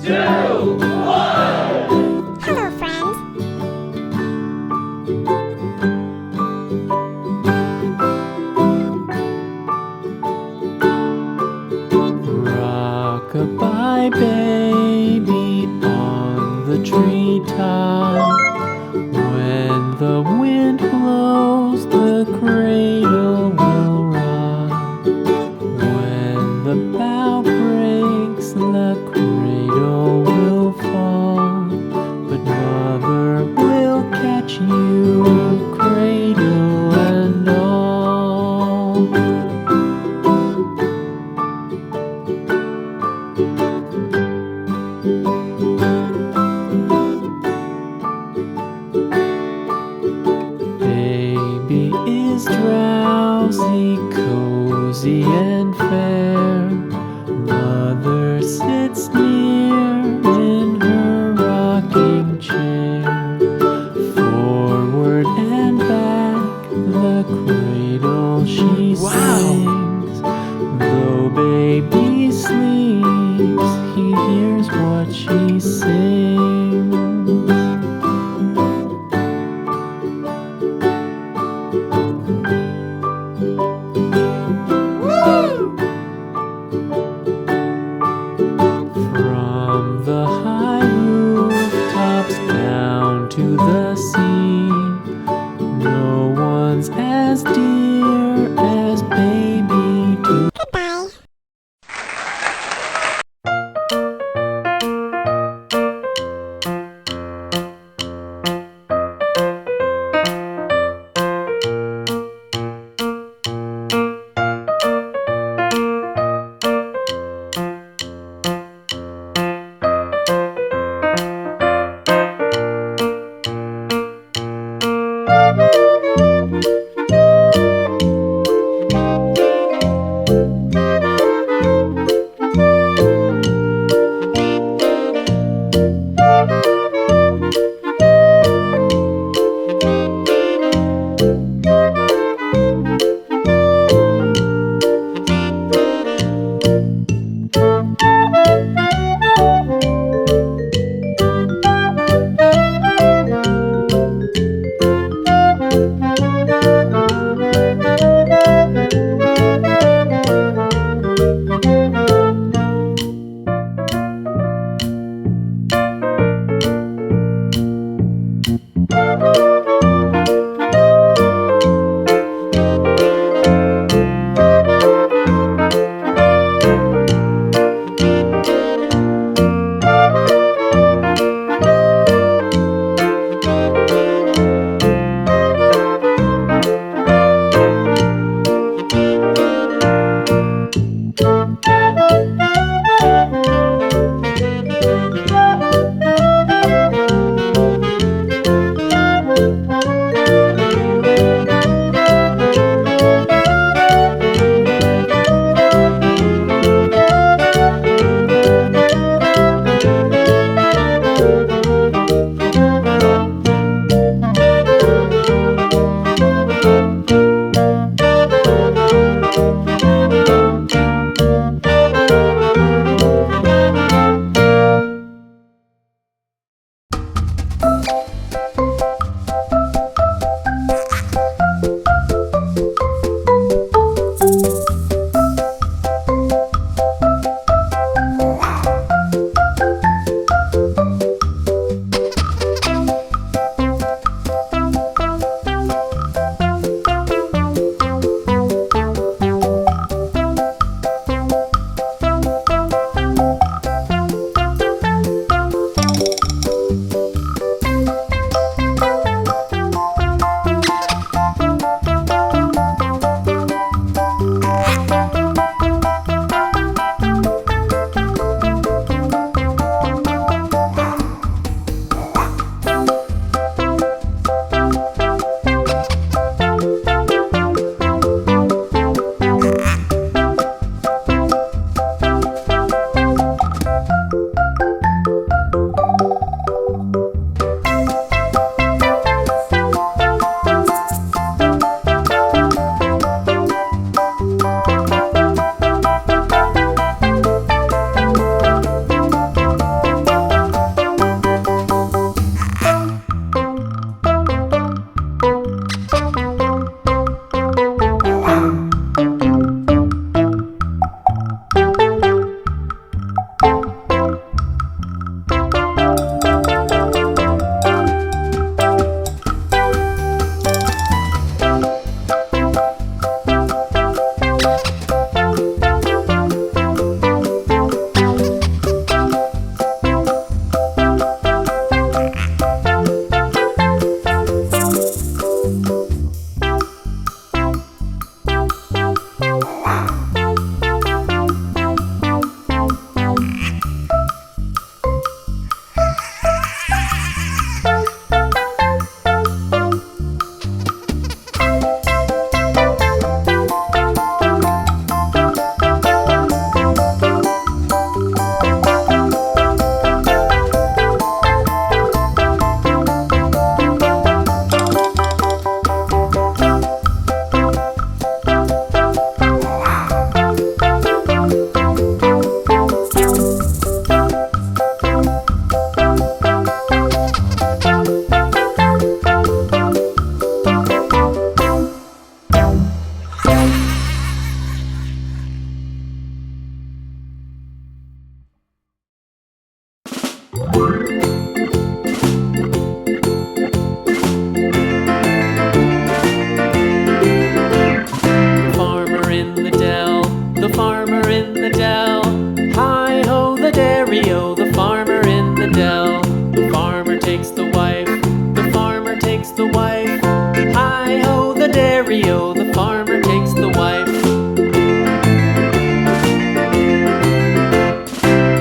2, 1. Hello, friends. Rock-a-bye baby on the treetop. When the wind blows, the cradle will rock. When the bough breaks, the cradle will fall. But mother will catch you, cradle and all. Baby is drowsy, cozy and fair. Mother sits near in her rocking chair. Forward and back, the cradle she sings. Though baby sleeps, he hears what she sings. From the high rooftops down to the sea, no one's as dear as baby to. Goodbye. Farmer in the dell, the farmer in the dell. Hi-ho the dairy-o, the farmer in the dell. The farmer takes the wife, the farmer takes the wife. Hi-ho the dairy-o, the farmer takes the wife.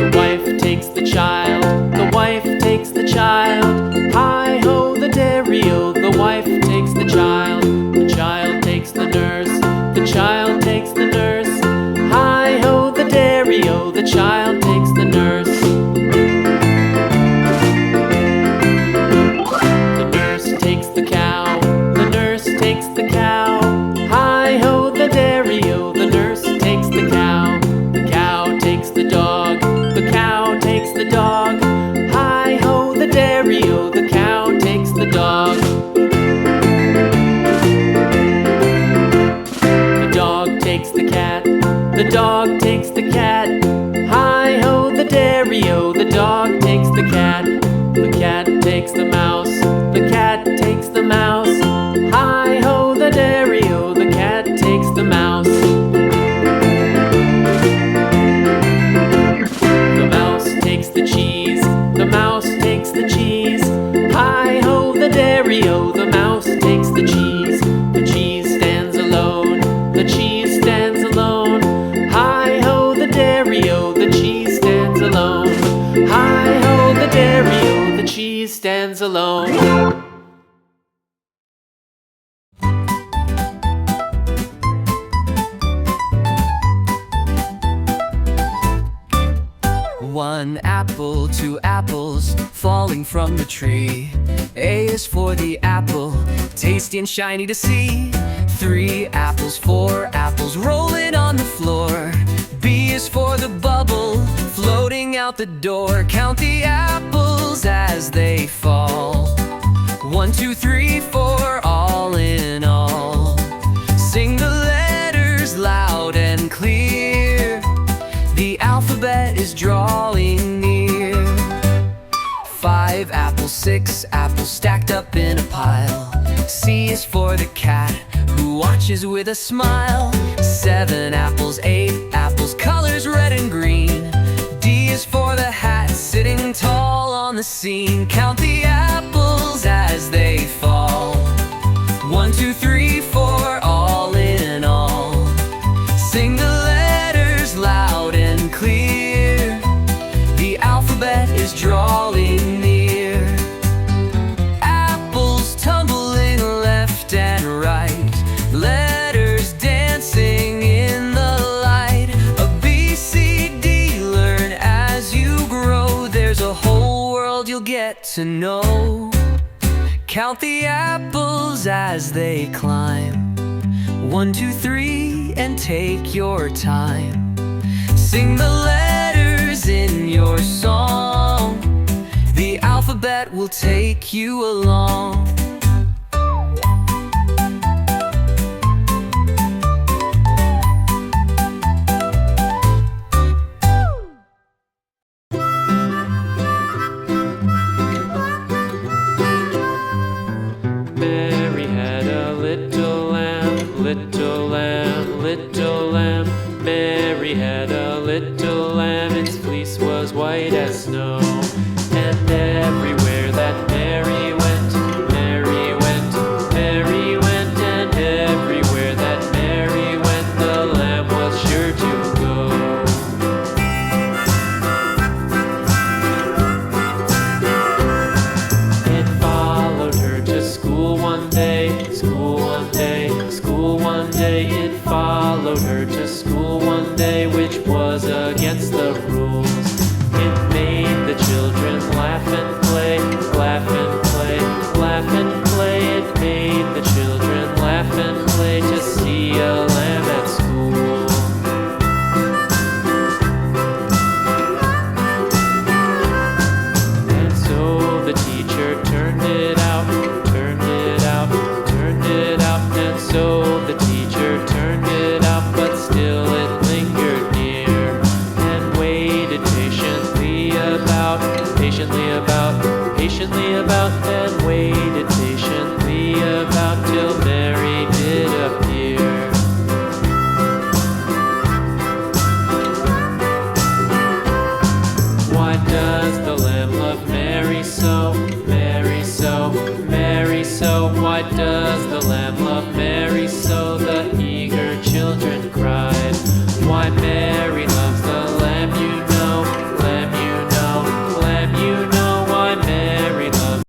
The wife takes the child, the wife takes the child. Hi-ho the dairy-o, the wife takes the child. The child takes the nurse, the child takes the nurse. Hi-ho the dairy-o, the child takes the nurse. The nurse takes the cow, the nurse takes the cow. Hi-ho the dairy-o, the nurse takes the cow. The cow takes the dog, the cow takes the dog. Hi-ho the dairy-o, the cow takes the dog. The dog takes the cat, the dog takes the cat. Hi-ho the dairy-o, the dog takes the cat. The cat takes the mouse, the cat takes the mouse. Hi-ho the dairy-o, the cat takes the mouse. The mouse takes the cheese, the mouse takes the cheese. Hi-ho the dairy-o, the mouse takes the cheese. The cheese stands alone, the cheese stands alone. Hi-ho the dairy-o, the cheese stands alone. Hi-ho the dairy-o, the cheese stands alone. One apple, two apples falling from the tree. A is for the apple, tasty and shiny to see. 3 apples, 4 apples rolling on the floor. B is for the bubble floating out the door. Count the apples as they fall. 1, 2, 3, 4, all in all. Sing the letters loud and clear. The alphabet is drawing near. 5 apples, 6 apples stacked up in a pile. C is for the cat who watches with a smile. 7 apples, 8 apples, colors red and green. D is for the hat sitting tall on the scene. Count the apples as they fall. 1, 2, 3, 4, all in all. Sing the letters loud and clear. The alphabet is drawing near. Apples tumbling left and right. Letters dancing in the light. A B, C, D, learn as you grow. There's a whole world you'll get to know. Count the apples as they climb. 1, 2, 3, and take your time. Sing the letters in your song. The alphabet will take you along. Mary had a little lamb, little lamb, little lamb. Mary had a little lamb, its fleece was white as snow. And everywhere that Mary went, Mary went, Mary went. And everywhere that Mary went, the lamb was sure to go. It followed her to school one day, school one day, school one day. It followed her to school one day, which was against the rules. It made the children laugh and play, laugh and play, laugh and play. It made the children laugh and play to see a lamb at school. And so the teacher turned it out, turned it out, turned it out. And so the teacher turned it out, but still it lingered near and waited patiently about. patiently about, and waited patiently about till